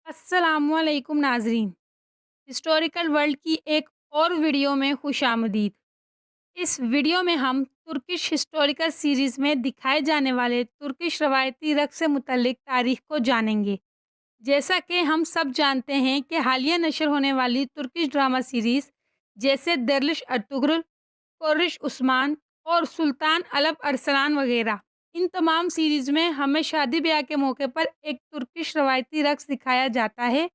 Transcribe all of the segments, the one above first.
अस्सलामुअलैकुम नाजरीन। Historical world की एक और वीडियो में खुशामदीद। इस वीडियो में हम तुर्किश हिस्टोरिकल सीरीज़ में दिखाए जाने वाले तुर्किश रवायती रक़्स से मुतल्लिक तारीख़ को जानेंगे। जैसा कि हम सब जानते हैं कि हालिया नशर होने वाली तुर्किश ड्रामा सीरीज़ जैसे दरलिश अर्तुगरुल, कोर्रिश उस्मान और सुल्तान अलब अरसलान वगैरह, इन तमाम सीरीज़ में हमें शादी ब्याह के मौके पर एक तुर्किश रवायती रक़्स दिखाया जाता है।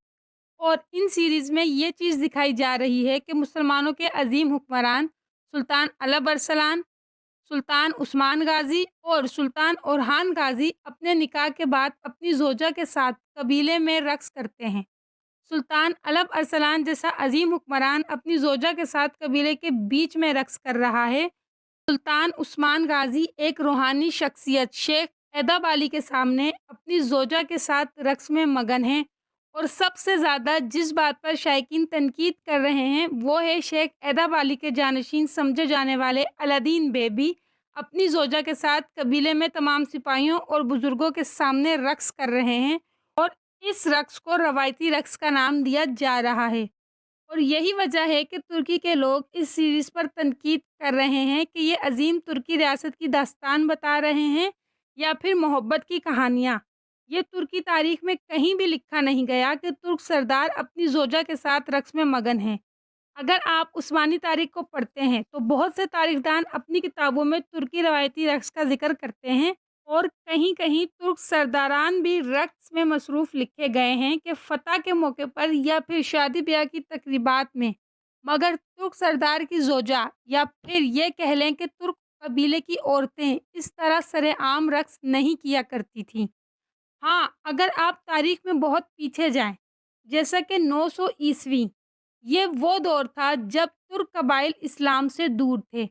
और इन सीरीज़ में ये चीज़ दिखाई जा रही है कि मुसलमानों के अज़ीम हुक्मरान सुल्तान अलब अरसलान, सुल्तान उस्मान गाज़ी और सुल्तान ओरहान गाज़ी अपने निकाह के बाद अपनी ज़ौजा के साथ कबीले में रक़्स करते हैं। सुल्तान अलब अरसलान जैसा अज़ीम हुक्मरान अपनी ज़ौजा के साथ कबीले के बीच में रक़्स कर रहा है। सुल्तान उस्मान गाज़ी एक रूहानी शख्सियत शेख ऐदब अली के सामने अपनी ज़ौजा के साथ रक़्स में मगन हैं। और सबसे ज़्यादा जिस बात पर शायकीन तनकीद कर रहे हैं वो है शेख ऐदब अली के जानशीन समझे जाने वाले अलादीन बेबी अपनी ज़ौजा के साथ कबीले में तमाम सिपाहियों और बुज़ुर्गों के सामने रक़्स कर रहे हैं। और इस रक़्स को रवायती रक़्स का नाम दिया जा रहा है। और यही वजह है कि तुर्की के लोग इस सीरीज़ पर तनकीद कर रहे हैं कि ये अज़ीम तुर्की रियासत की दास्तान बता रहे हैं या फिर मोहब्बत की कहानियाँ। ये तुर्की तारीख़ में कहीं भी लिखा नहीं गया कि तुर्क सरदार अपनी ज़ौजा के साथ रक़्स में मगन हैं। अगर आप उस्मानी तारीख़ को पढ़ते हैं तो बहुत से तारीख़दान अपनी किताबों में तुर्की रवायती रक़्स का ज़िक्र करते हैं। और कहीं-कहीं तुर्क सरदारान भी रक़्स में मसरूफ़ लिखे गए हैं कि फ़तह के मौके पर या फिर शादी-ब्याह की तक़रीबात में। मगर तुर्क सरदार की ज़ौजा या फिर ये कह लें कि तुर्क कबीले की औरतें इस तरह सरेआम रक़्स नहीं किया करती थीं। हाँ, अगर आप तारीख़ में बहुत पीछे जाएँ, जैसा कि 900 ईस्वी, ये वो दौर था जब तुर्क कबाइल इस्लाम से दूर थे,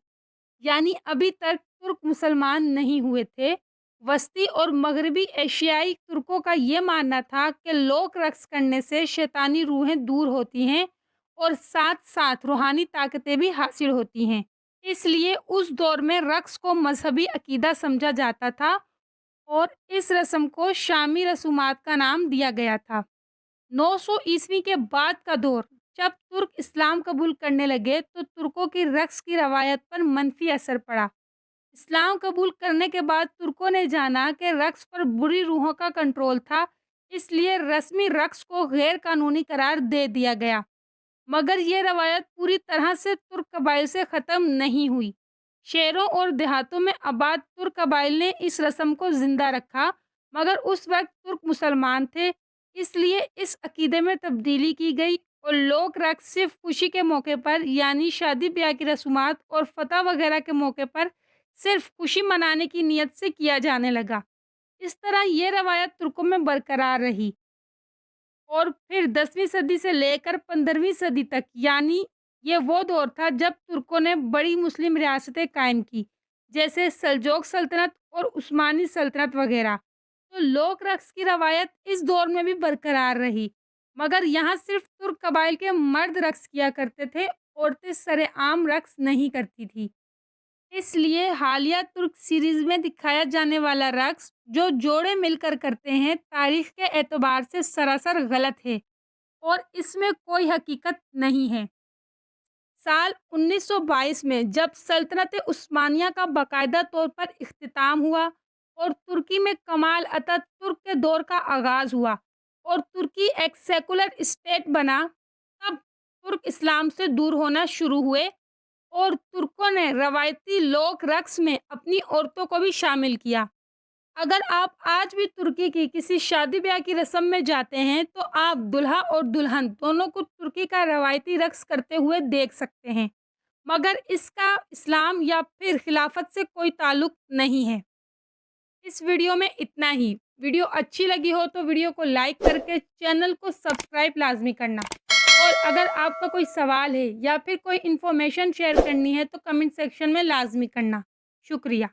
यानी अभी तक तुर्क मुसलमान नहीं हुए थे। वस्ती और मगरबी एशियाई तुर्कों का ये मानना था कि लोक रक़्स करने से शैतानी रूहें दूर होती हैं और साथ-साथ रूहानी ताकतें भी हासिल होती हैं। इसलिए उस दौर में रक़्स को मज़हबी अक़ीदा समझा जाता था और इस रस्म को शामी रसूमात का नाम दिया गया था। 900 ईस्वी के बाद का दौर, जब तुर्क इस्लाम कबूल करने लगे तो तुर्कों की रक़्स की रवायत पर मनफ़ी असर पड़ा। इस्लाम कबूल करने के बाद तुर्कों ने जाना कि रक़्स पर बुरी रूहों का कंट्रोल था, इसलिए रस्मी रक़्स को गैर कानूनी करार दे दिया गया। मगर ये रवायत पूरी तरह से तुर्क कबाइल से ख़त्म नहीं हुई। शहरों और देहातों में आबाद तुर्क कबाइल ने इस रस्म को ज़िंदा रखा, मगर उस वक़्त तुर्क मुसलमान थे, इसलिए इस अक़ीदे में तब्दीली की गई और लोक रक़्स सिर्फ़ खुशी के मौके पर यानी शादी-ब्याह की रसूमात और फ़तह वगैरह के मौके पर सिर्फ़ खुशी मनाने की नीयत से किया जाने लगा। इस तरह ये रवायत तुर्कों में बरकरार रही। और फिर 10वीं सदी से लेकर 15वीं सदी तक, यानी ये वो दौर था जब तुर्कों ने बड़ी मुस्लिम रियासतें कायम की, जैसे सल्जोक सल्तनत और उस्मानी सल्तनत वगैरह। तो लोक रक़्स की रवायत इस दौर में भी बरकरार रही, मगर यहाँ सिर्फ तुर्क कबाइल के मर्द रक़्स किया करते थे, औरतें सरेआम रक़्स नहीं करती थी। इसलिए हालिया तुर्क सीरीज़ में दिखाया जाने वाला रक़्स जो जोड़े मिलकर करते हैं, तारीख़ के एतबार से सरासर गलत है और इसमें कोई हकीकत नहीं है। साल 1922 में जब सल्तनत उस्मानिया का बाकायदा तौर पर इख्तिताम हुआ और तुर्की में कमाल अतातुर्क के दौर का आगाज़ हुआ और तुर्की एक सेकुलर स्टेट बना, तब तुर्क इस्लाम से दूर होना शुरू हुए और तुर्कों ने रवायती लोक रक़्स में अपनी औरतों को भी शामिल किया। अगर आप आज भी तुर्की की किसी शादी ब्याह की रस्म में जाते हैं तो आप दुल्हा और दुल्हन दोनों को तुर्की का रवायती रक़्स करते हुए देख सकते हैं, मगर इसका इस्लाम या फिर खिलाफत से कोई ताल्लुक नहीं है। इस वीडियो में इतना ही। वीडियो अच्छी लगी हो तो वीडियो को लाइक करके चैनल को सब्सक्राइब लाजमी करना। और अगर आपका कोई सवाल है या फिर कोई इन्फॉर्मेशन शेयर करनी है तो कमेंट सेक्शन में लाजमी करना। शुक्रिया।